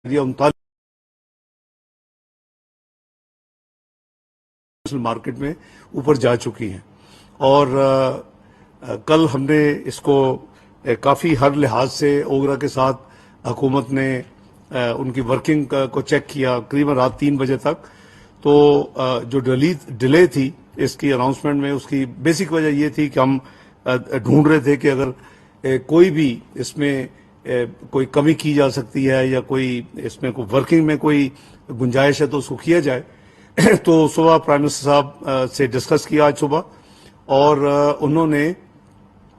39 market में ऊपर जा चुकी हैं और कल हमने इसको काफ़ी हर लिहाज से ओगरा के साथ हुकूमत ने उनकी वर्किंग को चेक किया करीबन रात 3 बजे तक। तो जो डिले थी इसकी अनाउंसमेंट में, उसकी बेसिक वजह ये थी कि हम ढूंढ रहे थे कि अगर कोई भी इसमें कोई कमी की जा सकती है या कोई इसमें कोई वर्किंग में कोई गुंजाइश है तो उसको किया जाए। तो सुबह प्राइम मिनिस्टर साहब से डिस्कस किया आज सुबह, और उन्होंने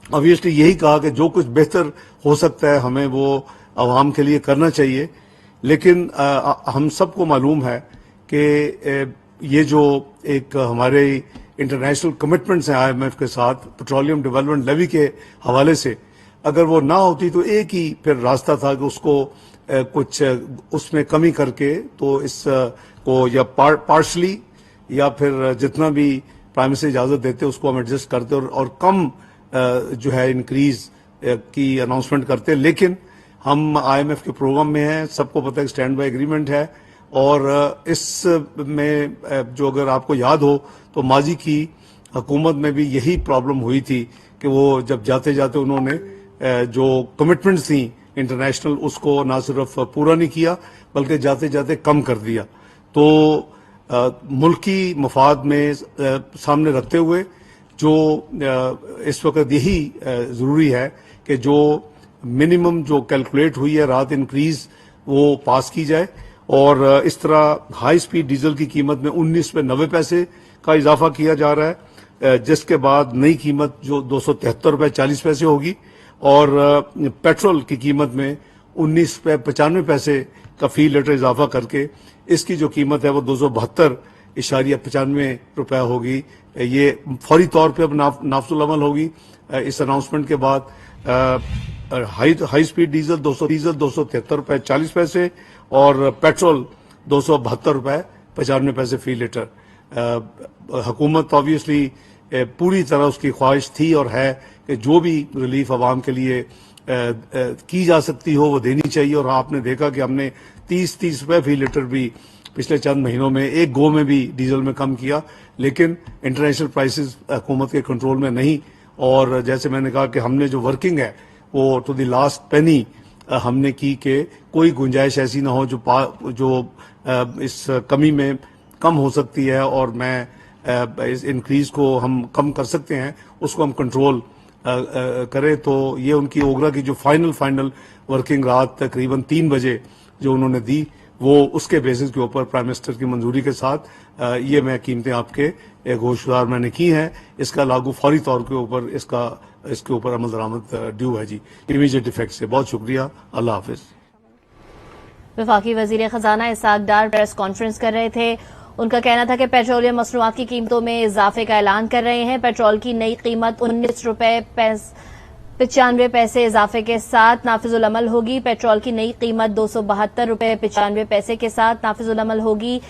ऑब्वियसली यही कहा कि जो कुछ बेहतर हो सकता है हमें वो आवाम के लिए करना चाहिए। लेकिन हम सबको मालूम है कि ये जो एक हमारे इंटरनेशनल कमिटमेंट्स हैं IMF के साथ पेट्रोलियम डेवलपमेंट लेवी के हवाले से, अगर वो ना होती तो एक ही फिर रास्ता था कि उसको कुछ उसमें कमी करके तो इस को या पार्शली या फिर जितना भी प्राइम मिनिस्टर इजाजत देते उसको हम एडजस्ट करते और कम जो है इंक्रीज की अनाउंसमेंट करते। लेकिन हम IMF के प्रोग्राम में हैं, सबको पता है स्टैंड बाय एग्रीमेंट है, और इस में जो अगर आपको याद हो तो माजी की हुकूमत में भी यही प्रॉब्लम हुई थी कि वो जब जाते जाते उन्होंने जो कमिटमेंट्स थी इंटरनेशनल उसको ना सिर्फ पूरा नहीं किया बल्कि जाते जाते कम कर दिया। तो मुल्की मफाद में सामने रखते हुए जो इस वक्त यही ज़रूरी है कि जो मिनिमम जो कैलकुलेट हुई है रात इंक्रीज वो पास की जाए, और इस तरह हाई स्पीड डीजल की कीमत में 19 रुपये 90 पैसे का इजाफा किया जा रहा है, जिसके बाद नई कीमत जो 273 रुपये 40 पैसे होगी, और पेट्रोल की कीमत में 19 रुपये 95 पैसे का फी लीटर इजाफा करके इसकी जो कीमत है वो 272.95 रुपया होगी। ये फौरी तौर पे अब नाफजुल अमल होगी इस अनाउंसमेंट के बाद। हाई स्पीड डीजल 273 रुपये 40 पैसे और पेट्रोल 272 रुपये 95 पैसे फी लीटर। हुकूमत ऑब्वियसली पूरी तरह उसकी ख्वाहिश थी और है कि जो भी रिलीफ आवाम के लिए की जा सकती हो वो देनी चाहिए, और आपने देखा कि हमने 30 रुपये फी लीटर भी पिछले चंद महीनों में एक गो में भी डीजल में कम किया। लेकिन इंटरनेशनल प्राइसेस हुकूमत के कंट्रोल में नहीं, और जैसे मैंने कहा कि हमने जो वर्किंग है वो टू द लास्ट पेनी हमने की कि कोई गुंजाइश ऐसी ना हो जो इस कमी में कम हो सकती है, और मैं इस इंक्रीज को हम कम कर सकते हैं उसको हम कंट्रोल करें। तो ये उनकी ओगरा की जो फाइनल वर्किंग रात तकरीबन 3 बजे जो उन्होंने दी, वो उसके बेसिस के ऊपर प्राइम मिनिस्टर की मंजूरी के साथ ये मैं कीमतें आपके गोशवार मैंने की हैं। इसका लागू फौरी तौर के ऊपर इसके ऊपर अमल दरामद ड्यू है जी, इमीडिएट इफेक्ट से। बहुत शुक्रिया, अल्लाह हाफिज। वफाकी वजीर खजाना इसहाक डार प्रेस कॉन्फ्रेंस कर रहे थे। उनका कहना था कि पेट्रोलियम मसनूआत की कीमतों में इजाफे का ऐलान कर रहे हैं। पेट्रोल की नई कीमत 19 रुपये 95 पैसे इजाफे के साथ नाफिजुल अमल होगी। पेट्रोल की नई कीमत 272 रुपये 95 पैसे के साथ नाफिजुल अमल होगी,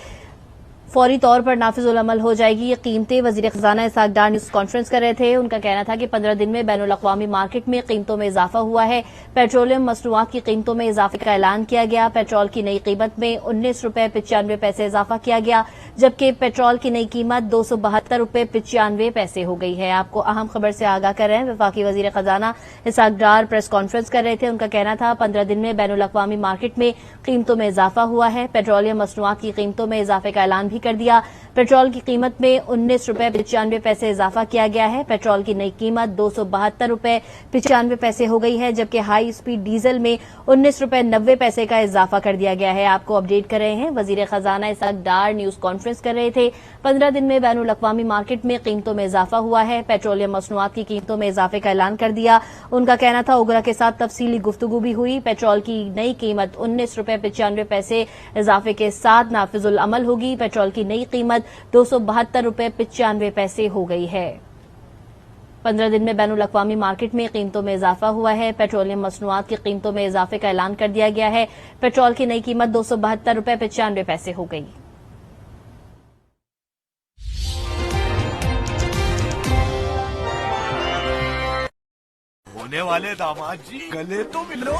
फौरी तौर पर नाफिजुल अमल हो जाएगी ये कीमतें। वजीर खजाना इसहाक डार न्यूज कॉन्फ्रेंस कर रहे थे। उनका कहना था कि 15 दिन में बैनुल अक़वामी मार्केट में कीमतों में इजाफा हुआ है। पेट्रोलियम मसनूआत की कीमतों में इजाफे का ऐलान किया गया। पेट्रोल की नई कीमत में 19 रुपये 95 पैसे इजाफा किया गया, जबकि पेट्रोल की नई कीमत 272 रुपये 95 पैसे हो गई है। आपको अहम खबर से आगाह कर रहे हैं। वफाकी वजीर खजाना इसहाक डार प्रेस कॉन्फ्रेंस कर रहे थे। उनका कहना था 15 दिन में बैनुल अक़वामी मार्केट में कीमतों में इजाफा हुआ है। पेट्रोलियम मसनूआत की कीमतों में इजाफे का ऐलान भी कर दिया। पेट्रोल की कीमत में 19 रुपये 95 पैसे इजाफा किया गया है। पेट्रोल की नई कीमत 272 रुपये 95 पैसे हो गई है, जबकि हाई स्पीड डीजल में 19 रुपये 90 पैसे का इजाफा कर दिया गया है। आपको अपडेट कर रहे हैं। वजीर खजाना इसहाक डार न्यूज कॉन्फ्रेंस कर रहे थे। 15 दिन में बैनुल अक़वामी मार्केट में कीमतों में इजाफा हुआ है। पेट्रोलियम मसनूआत की कीमतों में इजाफे का ऐलान कर दिया। उनका कहना था ओगरा के साथ तफसीली गुफ्तगू भी हुई। पेट्रोल की नई कीमत 19 रुपये 95 पैसे इजाफे के साथ नाफिजुल अमल होगी। पेट्रोल की नई कीमत 272 रुपये 95 पैसे हो गई है। 15 दिन में बैनुल अक़वामी मार्केट में कीमतों में इजाफा हुआ है। पेट्रोलियम मसनूआत की कीमतों में इजाफे का ऐलान कर दिया गया है। पेट्रोल की नई कीमत 272 रुपये 95 पैसे हो गई। होने वाले दामाद जी, गले तो मिलो।